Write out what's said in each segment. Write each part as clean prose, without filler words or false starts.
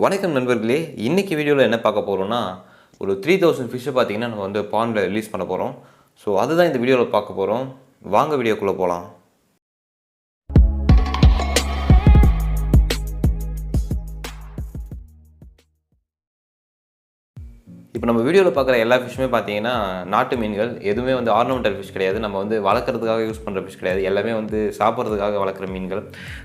வணக்கம் நண்பர்களே, இன்னைக்கு வீடியோவில் என்ன பார்க்க போகிறோம்னா, ஒரு 3000 ஃபிஷ்ஷை பார்த்தீங்கன்னா நம்ம வந்து பாண்டில் ரிலீஸ் பண்ண போகிறோம். ஸோ அதுதான் இந்த வீடியோவில் பார்க்க போகிறோம். வாங்க வீடியோக்குள்ளே போகலாம். இப்போ நம்ம வீடியோவில் பார்க்குற எல்லா ஃபிஷ்ஷுமே பார்த்தீங்கன்னா நாட்டு மீன்கள். எதுவுமே வந்து ஆர்னமெண்டல் ஃபிஷ் கிடையாது. நம்ம வந்து வளர்க்குறதுக்காக யூஸ் பண்ணுற ஃபிஷ் கிடையாது. எல்லாமே வந்து சாப்பிட்றதுக்காக வளர்க்குற மீன்கள்.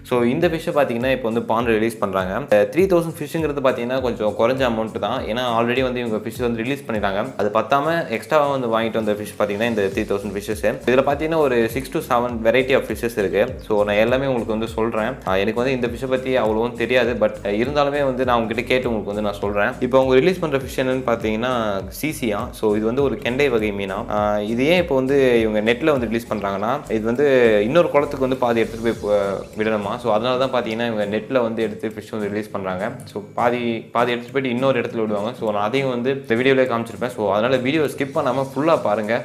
ஸோ இந்த ஃபிஷ்ஷை பார்த்தீங்கன்னா இப்போ வந்து பாண்ட் ரிலீஸ் பண்ணுறாங்க. 3000 ஃபிஷ்ஷுங்கிறது பார்த்தீங்கன்னா கொஞ்சம் குறைஞ்ச அமௌண்ட் தான். ஏன்னா ஆல்ரெடி வந்து இவங்க ஃபிஷ் வந்து ரிலீஸ் பண்ணிட்டாங்க. அது பத்தாமல் எக்ஸ்ட்ராவாக வந்து வாங்கிட்டு வந்த ஃபிஷ் பார்த்தீங்கன்னா இந்த 3000 ஃபிஷ்ஷஸ். இதில் பார்த்தீங்கன்னா ஒரு 6 to 7 வெரைட்டி ஆஃப் ஃபிஷ்ஷஸ் இருக்குது. ஸோ நான் எல்லாமே உங்களுக்கு வந்து சொல்கிறேன். எனக்கு வந்து இந்த ஃபிஷ்ஷை பற்றி அவ்வளோவும் தெரியாது. பட் இருந்தாலுமே வந்து நான் உங்ககிட்ட கேட்டு உங்களுக்கு வந்து நான் சொல்கிறேன். இப்போ அவங்க ரிலீஸ் பண்ணுற ஃபிஷ் என்னன்னு பார்த்தீங்கன்னா சிசியா. ஸோ இது வந்து ஒரு கெண்டை வகை மீனா. இது ஏன் இப்போ வந்து இவங்க நெட்டில் வந்து ரிலீஸ் பண்ணுறாங்கன்னா, இது வந்து இன்னொரு குளத்துக்கு வந்து பாதி எடுத்துகிட்டு போய் விடணுமா. ஸோ அதனால தான் பார்த்தீங்கன்னா இவங்க நெட்டில் வந்து எடுத்து ஃபிஷ் வந்து ரிலீஸ் பண்ணுறாங்க. ஸோ பாதி எடுத்துகிட்டு போயிட்டு இன்னொரு இடத்துல விடுவாங்க. ஸோ நான் அதையும் வந்து இந்த வீடியோவிலே காமிச்சிருப்பேன். ஸோ அதனால் வீடியோ ஸ்கிப் பண்ணாமல் ஃபுல்லாக பாருங்கள்.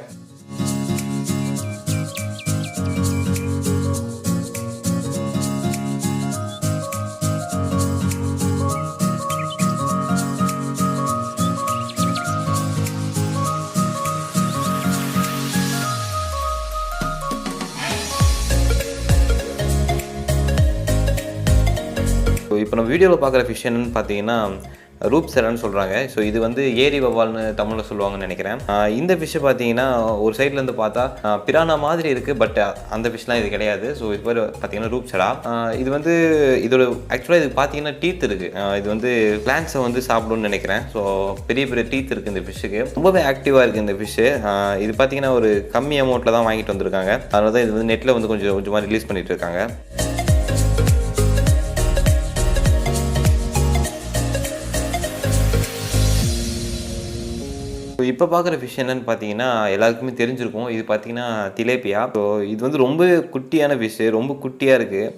இப்போ நம்ம வீடியோவில் பார்க்குற ஃபிஷ் என்னன்னு பார்த்தீங்கன்னா ரூப்செரான்னு சொல்கிறாங்க. ஸோ இது வந்து ஏரி வவ்வால்னு தமிழில் சொல்லுவாங்கன்னு நினைக்கிறேன். இந்த ஃபிஷ்ஷை பார்த்தீங்கன்னா ஒரு சைட்லேருந்து பார்த்தா பிரானா மாதிரி இருக்குது. பட் அந்த ஃபிஷ்லாம் இது கிடையாது. ஸோ இது பேர் பார்த்தீங்கன்னா ரூப்செரா. இது வந்து இதோட ஆக்சுவலாக இது பார்த்தீங்கன்னா டீத் இருக்குது. இது வந்து பிளான்ஸை வந்து சாப்பிடும்னு நினைக்கிறேன். ஸோ பெரிய பெரிய டீத் இருக்குது இந்த ஃபிஷ்ஷுக்கு. ரொம்பவே ஆக்டிவாக இருக்குது இந்த ஃபிஷ்ஷு. இது பார்த்தீங்கன்னா ஒரு கம்மி அமௌண்ட்டில் தான் வாங்கிட்டு வந்திருக்காங்க. அதனால தான் இது வந்து நெட்டில் வந்து கொஞ்சம் கொஞ்சமாக ரிலீஸ் பண்ணிகிட்டு இருக்காங்க. இப்போ பார்க்குற ஃபிஷ் என்னன்னு பார்த்தீங்கன்னா எல்லாருக்குமே தெரிஞ்சிருக்கும். இது பார்த்தீங்கன்னா திலேப்பியா. ஸோ இது வந்து ரொம்ப குட்டியான ஃபிஷ்ஷு, ரொம்ப குட்டியாக இருக்குது.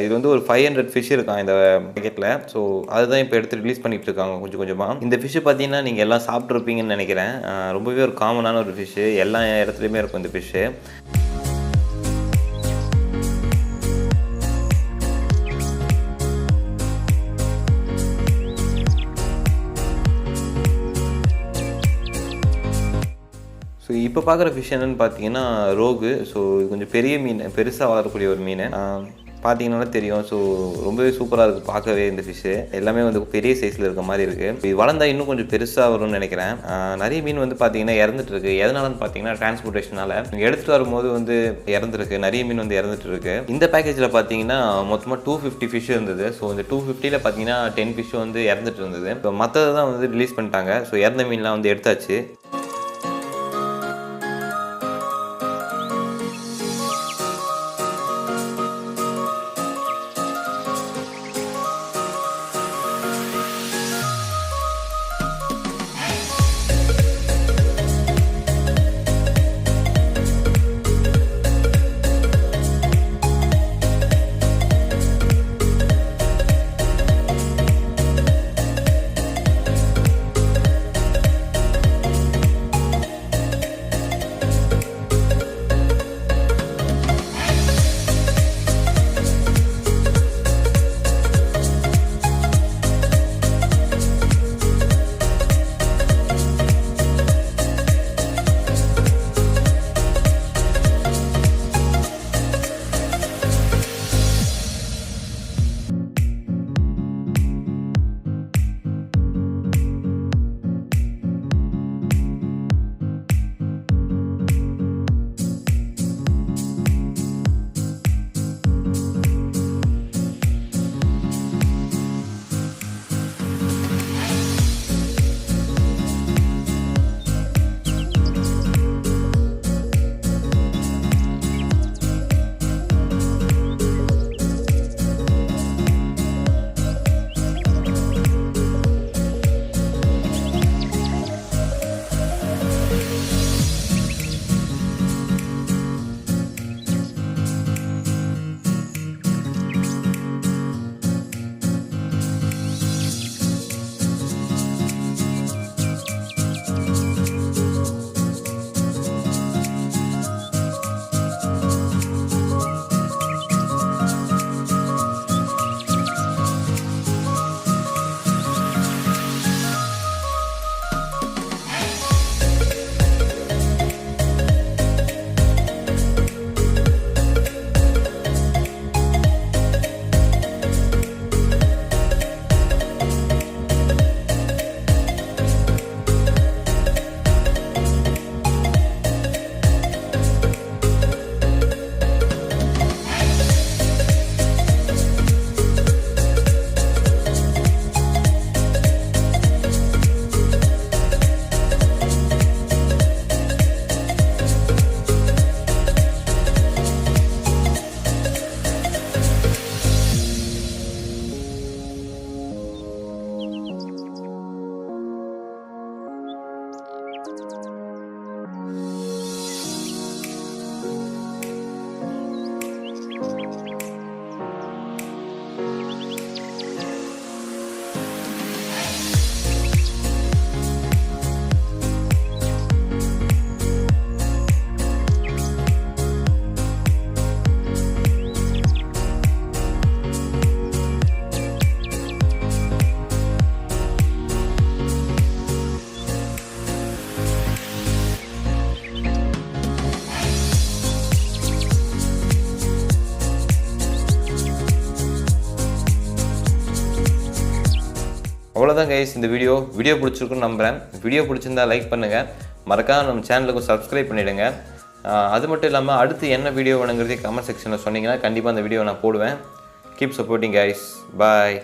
இது வந்து ஒரு 500 ஃபிஷ் இருக்கான் இந்த பேக்கெட்டில். ஸோ அதுதான் இப்போ எடுத்து ரிலீஸ் பண்ணிகிட்டு இருக்காங்க கொஞ்சம் கொஞ்சமாக. இந்த ஃபிஷ்ஷு பார்த்தீங்கன்னா நீங்கள் எல்லாம் சாப்பிட்ருப்பீங்கன்னு நினைக்கிறேன். ரொம்பவே ஒரு காமனான ஒரு ஃபிஷ்ஷு, எல்லா இடத்துலையுமே இருக்கும் இந்த ஃபிஷ்ஷு. ஸோ இப்போ பார்க்குற ஃபிஷ் என்னென்னு பார்த்தீங்கன்னா ரோகு. ஸோ இது கொஞ்சம் பெரிய மீன், பெருசாக வளரக்கூடிய ஒரு மீன். பார்த்தீங்கன்னா தெரியும். ஸோ ரொம்பவே சூப்பராக இருக்குது பார்க்கவே இந்த ஃபிஷ்ஷு. எல்லாமே வந்து பெரிய சைஸில் இருக்க மாதிரி இருக்குது. இது வளர்ந்தால் இன்னும் கொஞ்சம் பெருசாக வரும்னு நினைக்கிறேன். நிறைய மீன் வந்து பார்த்தீங்கன்னா இறந்துட்டு இருக்கு. எதனாலன்னு பார்த்தீங்கன்னா டிரான்ஸ்போர்ட்டேஷனால் எடுத்துகிட்டு வரும்போது வந்து இறந்துருக்கு. நிறைய மீன் வந்து இறந்துட்டு இருக்கு. இந்த பேக்கேஜில் பார்த்தீங்கன்னா மொத்தமாக 250 ஃபிஷ் இருந்தது. ஸோ இந்த 250ல் பார்த்தீங்கன்னா 10 ஃபிஷ் வந்து இறந்துட்டு இருந்தது. ஸோ மற்றதை தான் வந்து ரிலீஸ் பண்ணிட்டாங்க. ஸோ இறந்த மீன்லாம் வந்து எடுத்தாச்சு. அவ்வளோதான் கைஸ் இந்த வீடியோ பிடிச்சிருக்குன்னு நம்புகிறேன். வீடியோ பிடிச்சிருந்தா லைக் பண்ணுங்கள், மறக்காம நம்ம சேனலுக்கும் சப்ஸ்கிரைப் பண்ணிவிடுங்க. அது மட்டும் இல்லாமல் அடுத்து என்ன வீடியோ வேணுங்கிறதே கமெண்ட் செக்ஷனில் சொன்னீங்கன்னா கண்டிப்பாக அந்த வீடியோ நான் போடுவேன். Keep supporting guys. பாய்.